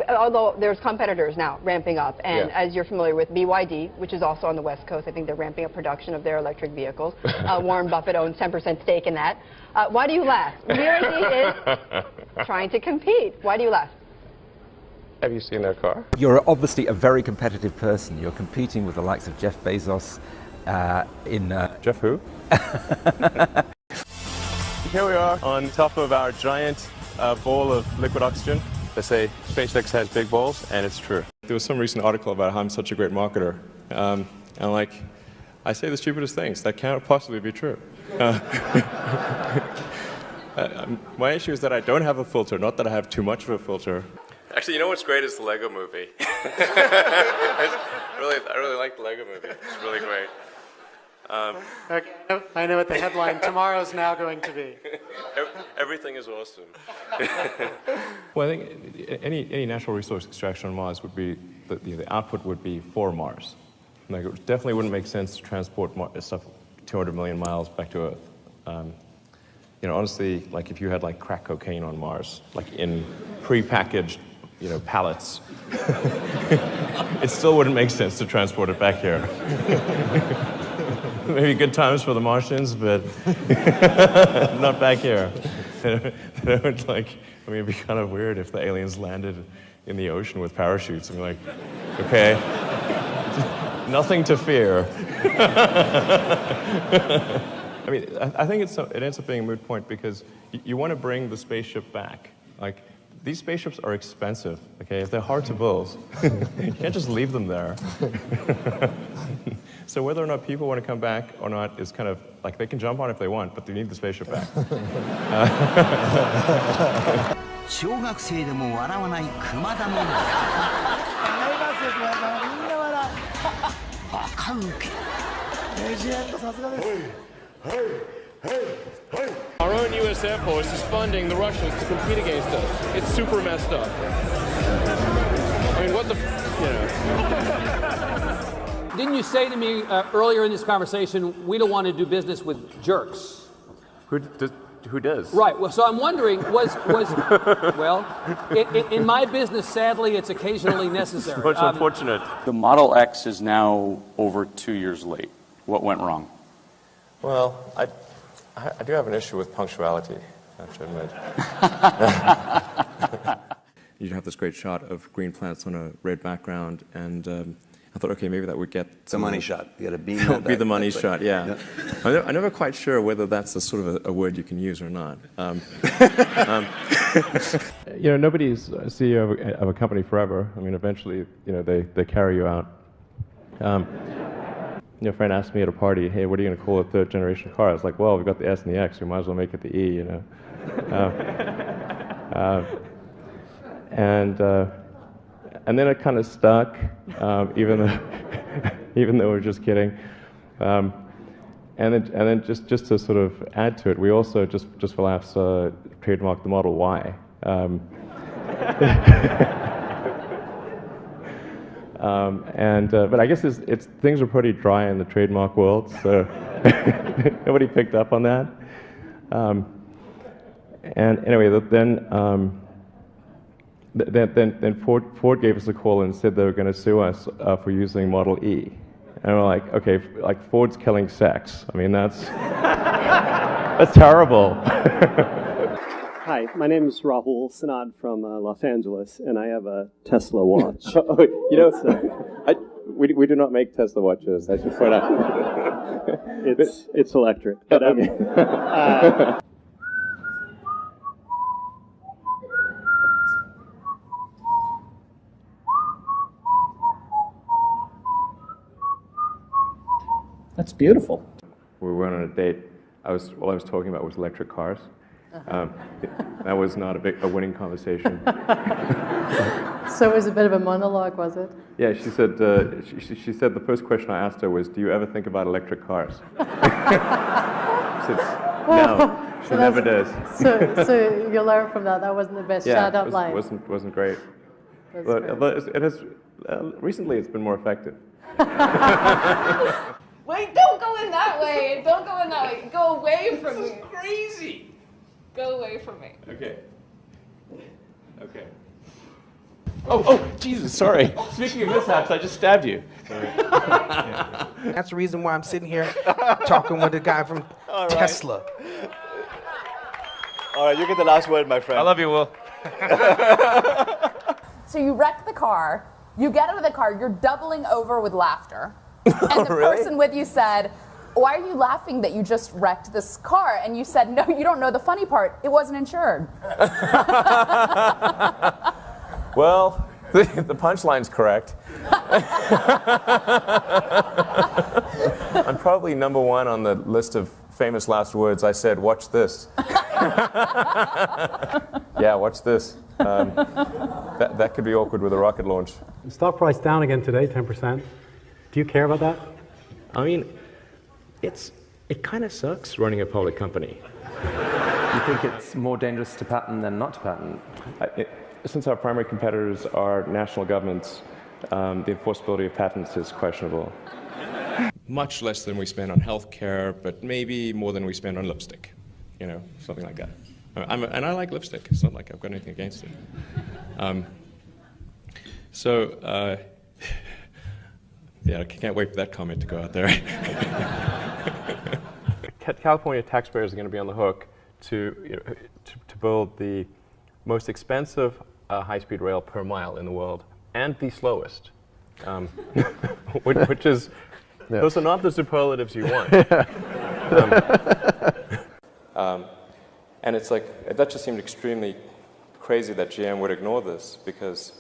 Although there's competitors now ramping up, and as you're familiar with BYD, which is also on the West Coast, I think they're ramping up production of their electric vehicles. Warren Buffett owns 10% stake in that. Why do you laugh? BYD is trying to compete. Why do you laugh? Have you seen their car? You're obviously a very competitive person. You're competing with the likes of Jeff Bezos in... Jeff who? Here we are on top of our giant bowl of liquid oxygen. They say SpaceX has big balls, and it's true. There was some recent article about how I'm such a great marketer. And I say the stupidest things. That can't possibly be true. My issue is that I don't have a filter, not that I have too much of a filter. Actually, you know what's great is the Lego movie. I really like the Lego movie. It's really great. Okay, I know what the headline tomorrow's now going to be. Everything is awesome. Well, I think any natural resource extraction on Mars would be, the output would be for Mars. Like, it definitely wouldn't make sense to transport stuff 200 million miles back to Earth. You know, honestly, like if you had like crack cocaine on Mars, like in pre-packaged, you know, pallets, it still wouldn't make sense to transport it back here. Maybe good times for the Martians, but not back here. It would, like, I mean, it'd be kind of weird if the aliens landed in the ocean with parachutes and be like, okay, nothing to fear. I mean, I think it ends up being a moot point because you want to bring the spaceship back. Like, these spaceships are expensive, okay? If they're hard to build, you can't just leave them there. So whether or not people want to come back or not is kind of, like, they can jump on if they want, but they need the spaceship back. 小学生でも笑わない熊田のバカウケ。レジェンドさすがです。Our own U.S. Air Force is funding the Russians to compete against us. It's super messed up. I mean, what the, you know. Didn't you say to me earlier in this conversation, we don't want to do business with jerks? Who does? Right. Well, so I'm wondering, well, in my business, sadly, it's occasionally necessary. It's much unfortunate. The Model X is now over 2 years late. What went wrong? Well, I do have an issue with punctuality, I have to admit. You'd have this great shot of green plants on a red background, and I thought, okay, maybe that would get the money shot. You got to beam that be the money shot, yeah. I'm never quite sure whether that's a sort of a word you can use or not. You know, nobody's CEO of a company forever. I mean, eventually, you know, they carry you out. You know, a friend asked me at a party, hey, what are you going to call a third-generation car? I was like, well, we've got the S and the X, we might as well make it the E, you know. And then it kind of stuck, even though we're just kidding. And then just to sort of add to it, we also just for laughs trademarked the Model Y. But I guess things are pretty dry in the trademark world, so nobody picked up on that. And anyway, then Ford gave us a call and said they were going to sue us for using Model E. And we're like, okay, like Ford's killing sex. I mean, that's terrible. Hi, my name is Rahul Sanad from Los Angeles, and I have a Tesla watch. You know, we do not make Tesla watches, I should point out. It's electric. But, That's beautiful. We went on a date. All I was talking about was electric cars. That was not a winning conversation. So it was a bit of a monologue, was it? Yeah, she said she said the first question I asked her was, "Do you ever think about electric cars?" She said, "No, she never does." So you learn from that. That wasn't the best shout-out line. Wasn't great. But it has recently it's been more effective. Wait, don't go in that way. Don't go in that way. Go away from me. This is crazy. Go away from me. Okay. Okay. Oh, Jesus, sorry. Speaking of mishaps, I just stabbed you. That's the reason why I'm sitting here talking with the guy from Tesla. All right, you get the last word, my friend. I love you, Will. So you wreck the car, you get out of the car, you're doubling over with laughter. And the person with you said, why are you laughing that you just wrecked this car? And you said, no, you don't know the funny part. It wasn't insured. Well, the punchline's correct. I'm probably #1 on the list of famous last words. I said, watch this. Yeah, watch this. That could be awkward with a rocket launch. Stock price down again today, 10%. Do you care about that? I mean, it kind of sucks running a public company. You think it's more dangerous to patent than not to patent? Since our primary competitors are national governments, the enforceability of patents is questionable. Much less than we spend on healthcare, but maybe more than we spend on lipstick. You know, something like that. And I like lipstick. It's not like I've got anything against it. Yeah, I can't wait for that comment to go out there. California taxpayers are going to be on the hook to build the most expensive high-speed rail per mile in the world, and the slowest, which is, those are not the superlatives you want. And it's like, that just seemed extremely crazy that GM would ignore this, because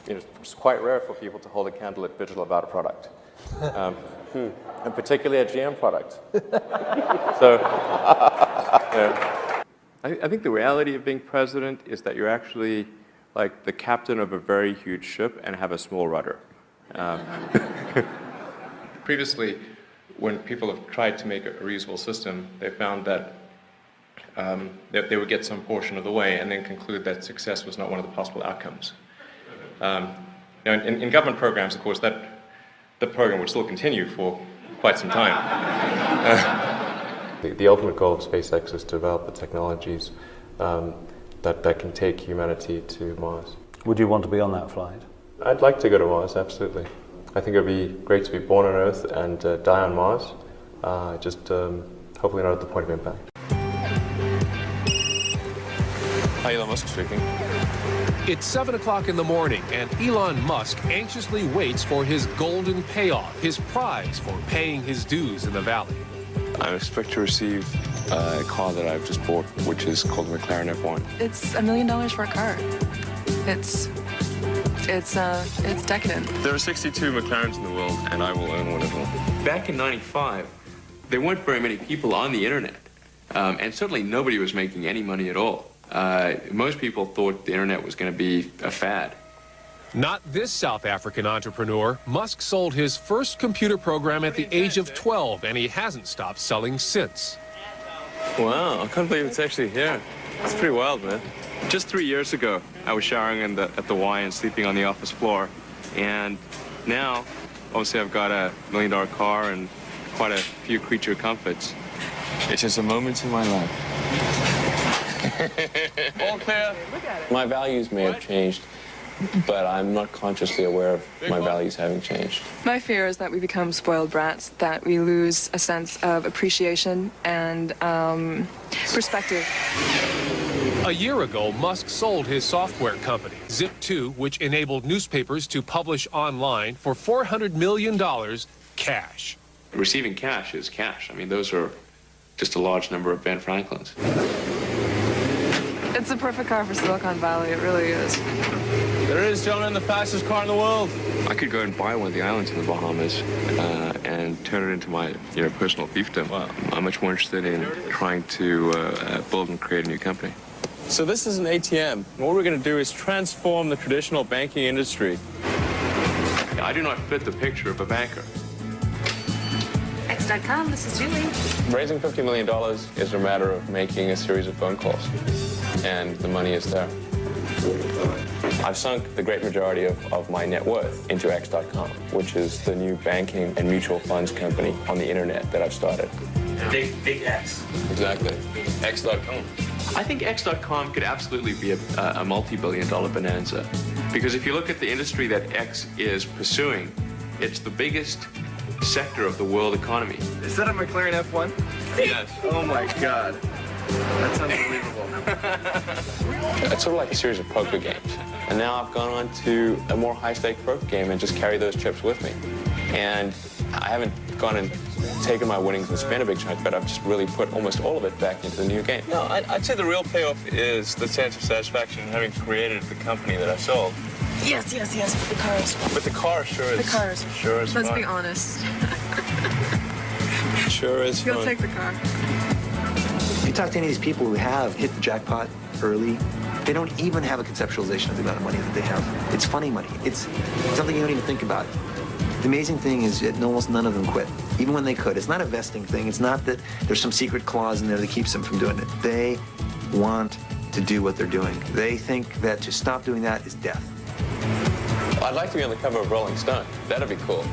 it's quite rare for people to hold a candlelit vigil about a product, and particularly a GM product. So, I think the reality of being president is that you're actually like the captain of a very huge ship and have a small rudder. Previously, when people have tried to make a reusable system, they found that they would get some portion of the way and then conclude that success was not one of the possible outcomes. Now, in government programs, of course, the program would still continue for quite some time. The ultimate goal of SpaceX is to develop the technologies that can take humanity to Mars. Would you want to be on that flight? I'd like to go to Mars, absolutely. I think it would be great to be born on Earth and die on Mars, hopefully not at the point of impact. Hi, Elon Musk speaking. It's 7 o'clock in the morning, and Elon Musk anxiously waits for his golden payoff, his prize for paying his dues in the valley. I expect to receive a car that I've just bought, which is called the McLaren F1. It's $1 million for a car. It's decadent. There are 62 McLarens in the world, and I will own one of them. Back in '95, there weren't very many people on the internet, and certainly nobody was making any money at all. Most people thought the internet was going to be a fad. Not this South African entrepreneur. Musk sold his first computer program at the age of 12, and he hasn't stopped selling since. Wow, I can't believe it's actually here. It's pretty wild, man. Just 3 years ago, I was showering at the Y and sleeping on the office floor. And now, obviously, I've got a $1 million car and quite a few creature comforts. It's just a moment in my life. All clear. My values may have changed, but I'm not consciously aware of my values having changed. My fear is that we become spoiled brats, that we lose a sense of appreciation and perspective. A year ago, Musk sold his software company, Zip2, which enabled newspapers to publish online for $400 million cash. Receiving cash is cash. I mean, those are just a large number of Ben Franklins. It's the perfect car for Silicon Valley, it really is. There it is, gentlemen, the fastest car in the world. I could go and buy one of the islands in the Bahamas and turn it into my personal fiefdom. Wow. I'm much more interested in trying to build and create a new company. So this is an ATM. What we're going to do is transform the traditional banking industry. I do not fit the picture of a banker. X.com, this is Julie. Raising $50 million is a matter of making a series of phone calls, and the money is there. I've sunk the great majority of my net worth into X.com, which is the new banking and mutual funds company on the internet that I've started. Big X. Exactly. X.com. I think X.com could absolutely be a multi-billion-dollar bonanza. Because if you look at the industry that X is pursuing, it's the biggest sector of the world economy. Is that a McLaren F1? Yes. Oh my God. That's unbelievable. It's sort of like a series of poker games. And now I've gone on to a more high-stake poker game and just carry those chips with me. And I haven't gone and taken my winnings and spent a big chunk, but I've just really put almost all of it back into the new game. No, I'd say the real payoff is the sense of satisfaction in having created the company that I sold. Yes, with the cars. But the car sure is. The cars. Sure is Let's fun. be honest. Sure is You'll fun. take the car. If you talk to any of these people who have hit the jackpot early, they don't even have a conceptualization of the amount of money that they have. It's funny money. It's something you don't even think about. The amazing thing is that almost none of them quit, even when they could. It's not a vesting thing. It's not that there's some secret clause in there that keeps them from doing it. They want to do what they're doing. They think that to stop doing that is death. I'd like to be on the cover of Rolling Stone. That'd be cool.